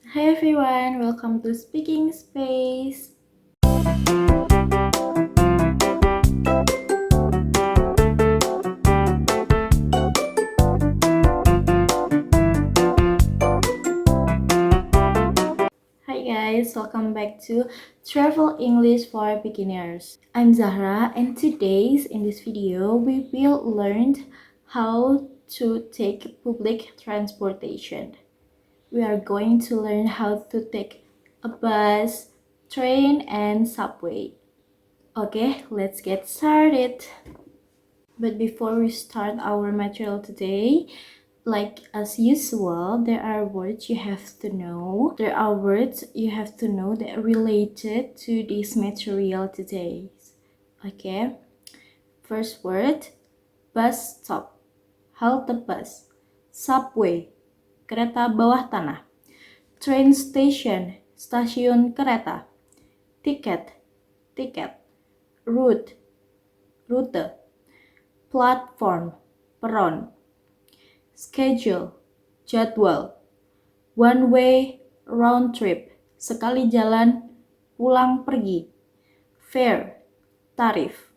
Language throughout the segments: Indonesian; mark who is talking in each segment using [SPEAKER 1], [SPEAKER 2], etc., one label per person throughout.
[SPEAKER 1] Hi everyone, welcome to Speaking Space. Hi guys, welcome back to Travel English for Beginners. I'm Zahra and today in this video we will learn how to take public transportation. We are going to learn how to take a bus, train and subway. Okay, let's get started. But before we start our material today, like as usual, there are words you have to know. There are words you have to know that are related to this material today. Okay, first word, bus stop, halte bus, subway, kereta bawah tanah, train station, stasiun kereta, tiket, tiket, route, rute, platform, peron, schedule, jadwal, one way, round trip, sekali jalan, pulang pergi, fare, tarif.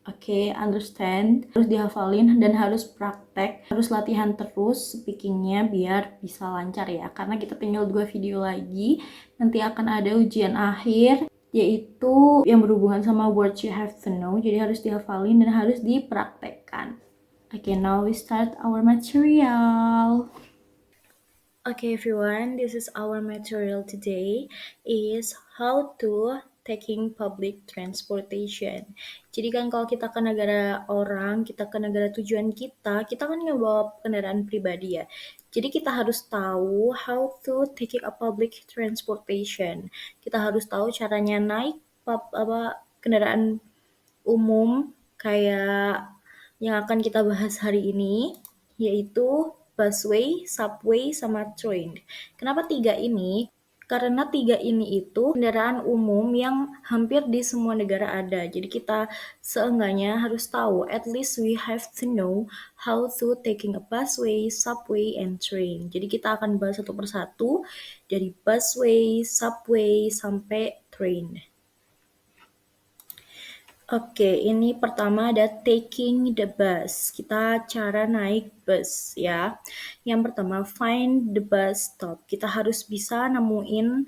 [SPEAKER 1] Oke, understand. Harus dihafalin dan harus praktek, harus latihan terus speakingnya biar bisa lancar ya. Karena kita tinggal 2 video lagi, nanti akan ada ujian akhir, yaitu yang berhubungan sama words you have to know. Jadi harus dihafalin dan harus dipraktekkan. Okay, now we start our material. Okay everyone, this is our material today is how to taking public transportation. Jadi kan kalau kita ke negara orang, kita ke negara tujuan kita kan nggak bawa kendaraan pribadi ya. Jadi kita harus tahu how to taking a public transportation. Kita harus tahu caranya naik kendaraan umum kayak yang akan kita bahas hari ini, yaitu busway, subway, sama train. Kenapa 3 ini? Karena 3 ini itu kendaraan umum yang hampir di semua negara ada. Jadi kita seenggaknya harus tahu, at least we have to know how to taking a busway, subway, and train. Jadi kita akan bahas satu persatu dari busway, subway, sampai train. Oke, ini pertama ada taking the bus. Kita cara naik bus ya. Yang pertama, find the bus stop. Kita harus bisa nemuin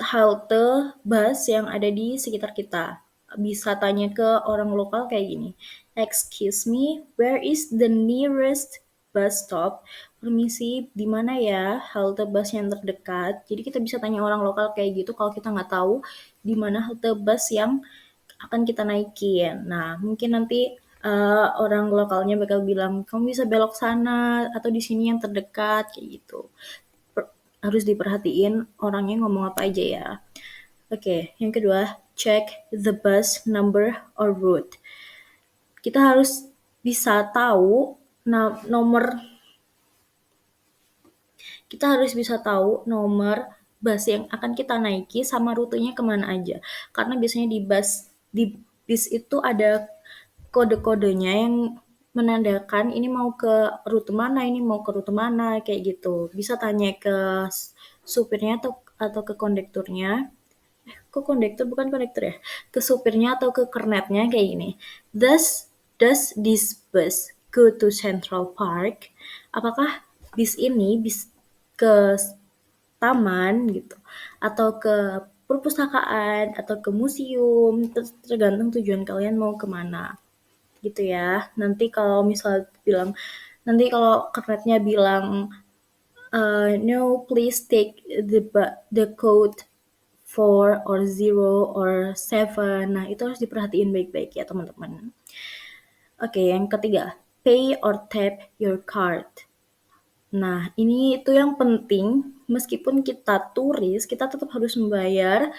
[SPEAKER 1] halte bus yang ada di sekitar kita. Bisa tanya ke orang lokal kayak gini. Excuse me, where is the nearest bus stop? Permisi, di mana ya halte bus yang terdekat? Jadi kita bisa tanya orang lokal kayak gitu kalau kita nggak tahu di mana halte bus yang akan kita naikin. Nah, mungkin nanti orang lokalnya bakal bilang, kamu bisa belok sana atau di sini yang terdekat kayak gitu. Harus diperhatiin orangnya ngomong apa aja ya. Oke, yang kedua, check the bus number or route. Kita harus bisa tahu nomor bus yang akan kita naiki sama rutenya kemana aja. Karena biasanya di bis itu ada kode-kodenya yang menandakan ini mau ke rute mana, ini mau ke rute mana, kayak gitu. Bisa tanya ke supirnya atau ke kondekturnya. Kok kondektur bukan kondektur ya? Ke supirnya atau ke kernetnya kayak gini. Does this bus go to Central Park? Apakah bis ini ke taman gitu atau ke perpustakaan atau ke museum, tergantung tujuan kalian mau kemana gitu ya. Nanti kalau kernetnya bilang no, please take the code 4 or 0 or 7. Nah, itu harus diperhatiin baik-baik ya, teman-teman. Oke, yang ketiga, pay or tap your card. Nah, ini itu yang penting, meskipun kita turis, kita tetap harus membayar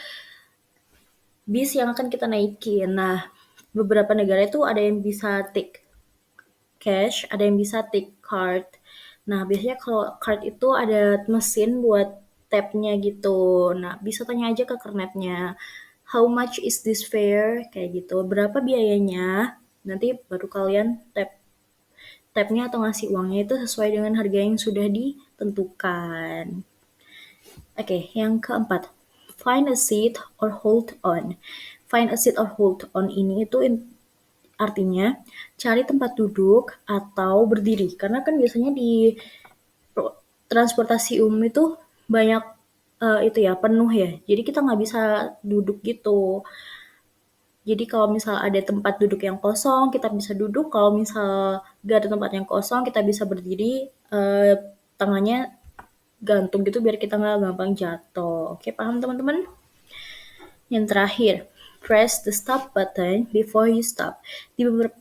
[SPEAKER 1] bis yang akan kita naikin. Nah, beberapa negara itu ada yang bisa take cash, ada yang bisa take card. Nah, biasanya kalau card itu ada mesin buat tap-nya gitu. Nah, bisa tanya aja ke kernetnya, how much is this fare? Kayak gitu, berapa biayanya? Nanti baru kalian tap tapnya atau ngasih uangnya itu sesuai dengan harga yang sudah ditentukan. Oke, yang keempat, find a seat or hold on. Find a seat or hold on ini itu artinya cari tempat duduk atau berdiri. Karena kan biasanya di transportasi umum itu banyak itu ya penuh ya. Jadi kita nggak bisa duduk gitu. Jadi kalau misal ada tempat duduk yang kosong, kita bisa duduk. Kalau misal nggak ada tempat yang kosong, kita bisa berdiri. Tangannya gantung gitu biar kita nggak gampang jatuh. Oke, paham teman-teman? Yang terakhir, press the stop button before you stop.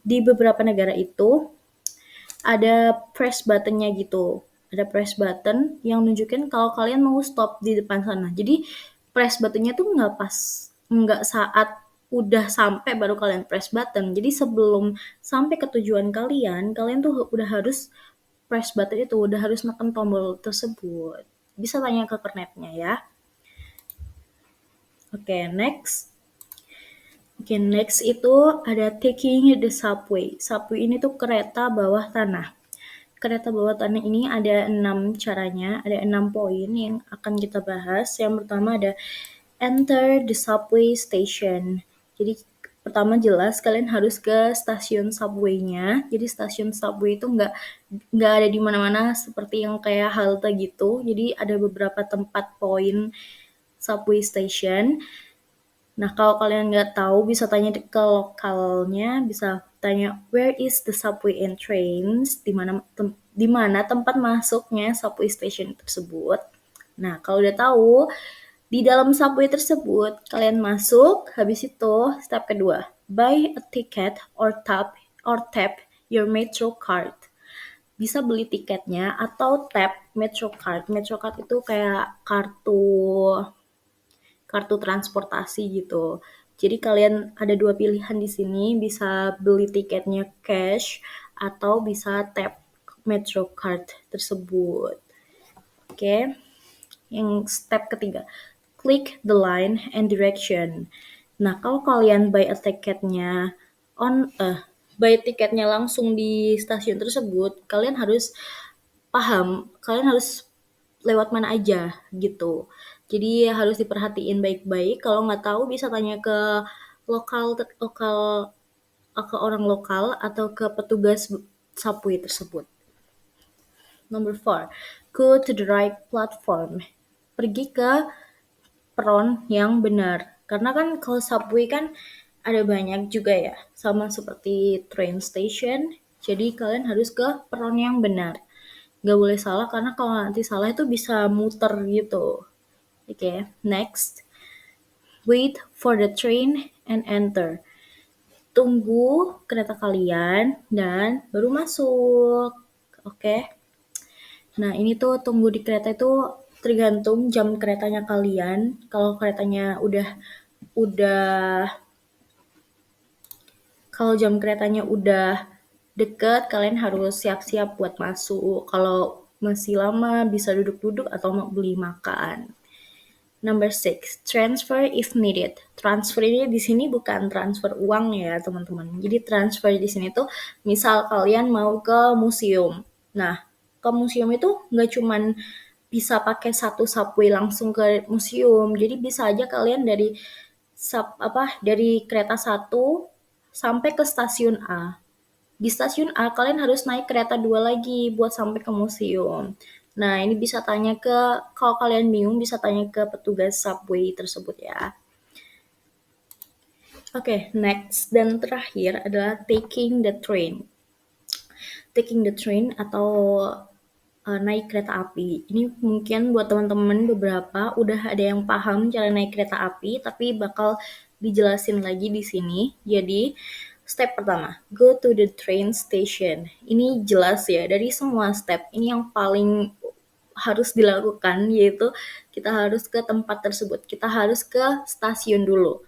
[SPEAKER 1] Di beberapa negara itu ada press buttonnya gitu. Ada press button yang nunjukin kalau kalian mau stop di depan sana. Jadi press buttonnya tuh nggak saat udah sampai baru kalian press button. Jadi sebelum sampai ke tujuan kalian, kalian tuh udah harus press button itu, udah harus neken tombol tersebut. Bisa tanya ke kernetnya ya. Oke, next. Oke, next itu ada taking the subway. Subway ini tuh kereta bawah tanah. Kereta bawah tanah ini ada 6 caranya, ada 6 poin yang akan kita bahas. Yang pertama ada enter the subway station. Jadi pertama jelas kalian harus ke stasiun subway-nya. Jadi stasiun subway itu nggak ada di mana-mana seperti yang kayak halte gitu. Jadi ada beberapa tempat poin subway station. Nah, kalau kalian nggak tahu, bisa tanya ke lokalnya, bisa tanya where is the subway entrance, di mana tempat masuknya subway station tersebut. Nah, kalau udah tahu, di dalam subway tersebut, kalian masuk, habis itu step kedua, buy a ticket or tap your Metro card. Bisa beli tiketnya atau tap Metro card. Metro card itu kayak kartu transportasi gitu. Jadi kalian ada 2 pilihan di sini, bisa beli tiketnya cash atau bisa tap Metro card tersebut. Oke. Yang step ketiga, click the line and direction. Nah, kalau kalian buy tiketnya langsung di stasiun tersebut, kalian harus paham, kalian harus lewat mana aja gitu. Jadi harus diperhatiin baik-baik. Kalau nggak tahu bisa tanya ke lokal lokal ke orang lokal atau ke petugas subway tersebut. Number 4, go to the right platform. Pergi ke peron yang benar. Karena kan kalau subway kan ada banyak juga ya, sama seperti train station. Jadi kalian harus ke peron yang benar. Nggak boleh salah karena kalau nanti salah itu bisa muter gitu. Oke, next. Wait for the train and enter. Tunggu kereta kalian dan baru masuk. Oke. Nah, ini tuh tunggu di kereta itu tergantung jam keretanya kalian. Kalau keretanya udah kalau jam keretanya udah deket, kalian harus siap-siap buat masuk. Kalau masih lama bisa duduk-duduk atau mau beli makan. Number 6, transfer if needed. Transfer ini di sini bukan transfer uang ya, teman-teman. Jadi transfer di sini tuh misal kalian mau ke museum. Nah, ke museum itu nggak cuman bisa pakai satu subway langsung ke museum. Jadi bisa aja kalian dari kereta satu sampai ke stasiun A. Di stasiun A kalian harus naik kereta 2 lagi buat sampai ke museum. Nah, ini bisa tanya kalau kalian bingung bisa tanya ke petugas subway tersebut ya. Oke, next dan terakhir adalah taking the train. Taking the train atau naik kereta api. Ini mungkin buat teman-teman beberapa udah ada yang paham cara naik kereta api, tapi bakal dijelasin lagi di sini. Jadi, step pertama, go to the train station. Ini jelas ya, dari semua step, ini yang paling harus dilakukan, yaitu kita harus ke tempat tersebut. Kita harus ke stasiun dulu.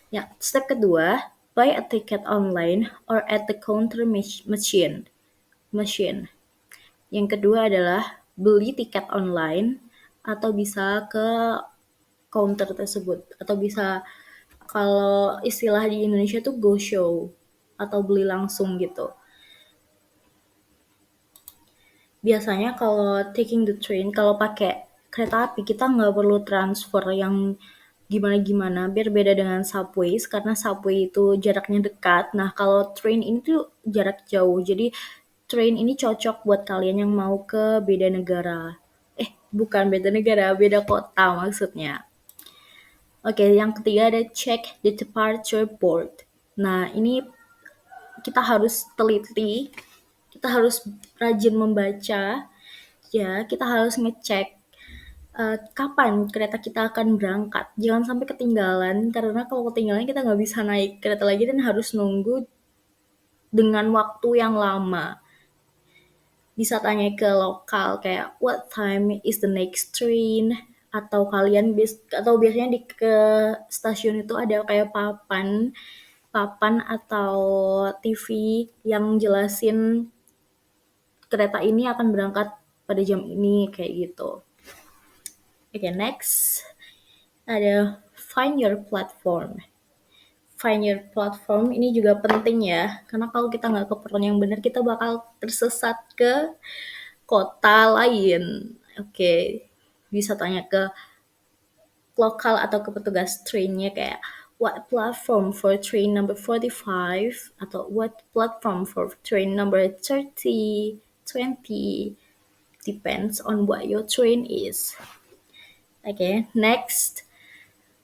[SPEAKER 1] Ya, step kedua, buy a ticket online or at the counter machine. Yang kedua adalah beli tiket online atau bisa ke counter tersebut atau bisa kalau istilah di Indonesia tuh go show atau beli langsung gitu. Biasanya kalau taking the train, kalau pakai kereta api kita nggak perlu transfer yang gimana-gimana, biar beda dengan subways, karena subway itu jaraknya dekat. Nah, kalau train ini tuh jarak jauh, jadi train ini cocok buat kalian yang mau ke beda negara. Bukan beda negara, beda kota maksudnya. Oke, yang ketiga ada check the departure board. Nah, ini kita harus teliti, kita harus rajin membaca, ya, kita harus ngecek kapan kereta kita akan berangkat. Jangan sampai ketinggalan, karena kalau ketinggalan kita nggak bisa naik kereta lagi dan harus nunggu dengan waktu yang lama. Bisa tanya ke lokal kayak what time is the next train, atau atau biasanya di ke stasiun itu ada kayak papan papan atau TV yang jelasin kereta ini akan berangkat pada jam ini kayak gitu. Oke, next ada find your platform. Find your platform ini juga penting ya, karena kalau kita nggak ke platform yang benar, kita bakal tersesat ke kota lain. Oke, bisa tanya ke lokal atau ke petugas trainnya kayak what platform for train number 45 atau what platform for train number 30, 20. Depends on what your train is. Okay, next,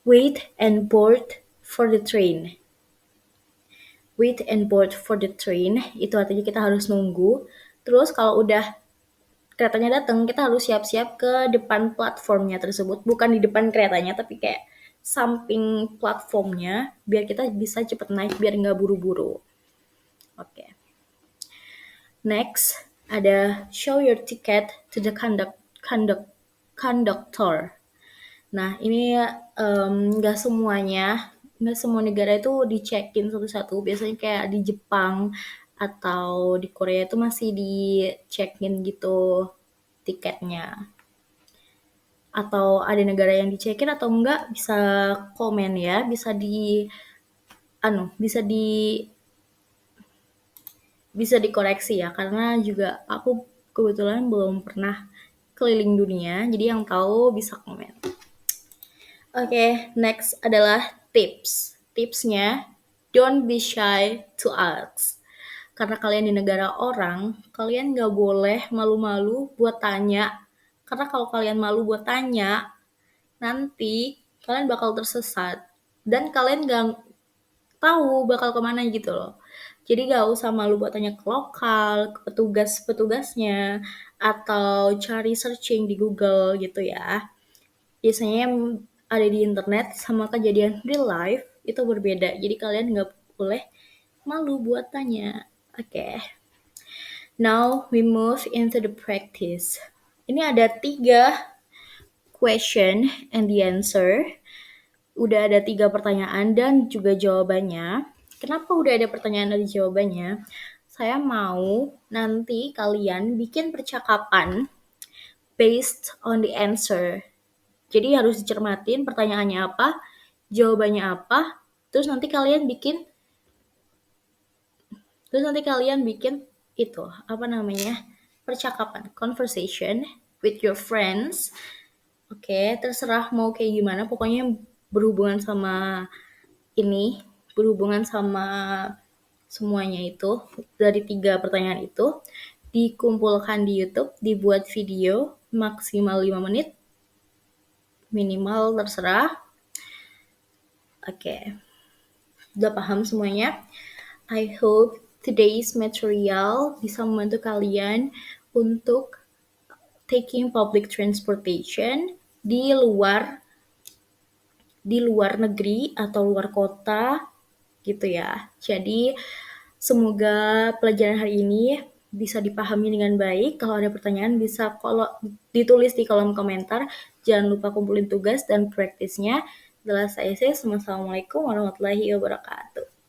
[SPEAKER 1] wait and board for the train. Wait and board for the train itu artinya kita harus nunggu. Terus kalau udah keretanya datang, kita harus siap-siap ke depan platformnya tersebut, bukan di depan keretanya tapi kayak samping platformnya, biar kita bisa cepet naik, biar nggak buru-buru. Oke. Next, ada show your ticket to the conductor. Nah, ini nggak nggak semua negara itu dicekin satu-satu. Biasanya kayak di Jepang atau di Korea itu masih dicekin gitu tiketnya. Atau ada negara yang dicekin atau enggak, bisa komen ya, bisa dikoreksi ya, karena juga aku kebetulan belum pernah keliling dunia, jadi yang tahu bisa komen. Oke, next adalah tips. Tipsnya, don't be shy to ask. Karena kalian di negara orang, kalian nggak boleh malu-malu buat tanya. Karena kalau kalian malu buat tanya, nanti kalian bakal tersesat. Dan kalian nggak tahu bakal kemana gitu loh. Jadi gak usah malu buat tanya ke lokal, ke petugas-petugasnya, atau cari searching di Google gitu ya. Biasanya yang ada di internet sama kejadian real life itu berbeda. Jadi kalian nggak boleh malu buat tanya. Oke. Now we move into the practice. Ini ada 3 question and the answer. Udah ada 3 pertanyaan dan juga jawabannya. Kenapa udah ada pertanyaan dan jawabannya? Saya mau nanti kalian bikin percakapan based on the answer. Jadi harus dicermatin pertanyaannya apa, jawabannya apa, terus nanti kalian bikin itu, percakapan, conversation with your friends. Oke, terserah mau kayak gimana, pokoknya berhubungan sama semuanya itu, dari 3 pertanyaan itu, dikumpulkan di YouTube, dibuat video maksimal 5 menit, minimal terserah. Oke, udah paham semuanya? I hope today's material bisa membantu kalian untuk taking public transportation di luar negeri atau luar kota gitu ya. Jadi semoga pelajaran hari ini bisa dipahami dengan baik. Kalau ada pertanyaan bisa ditulis di kolom komentar. Jangan lupa kumpulin tugas dan praktisnya. Adalah saya. Assalamualaikum warahmatullahi wabarakatuh.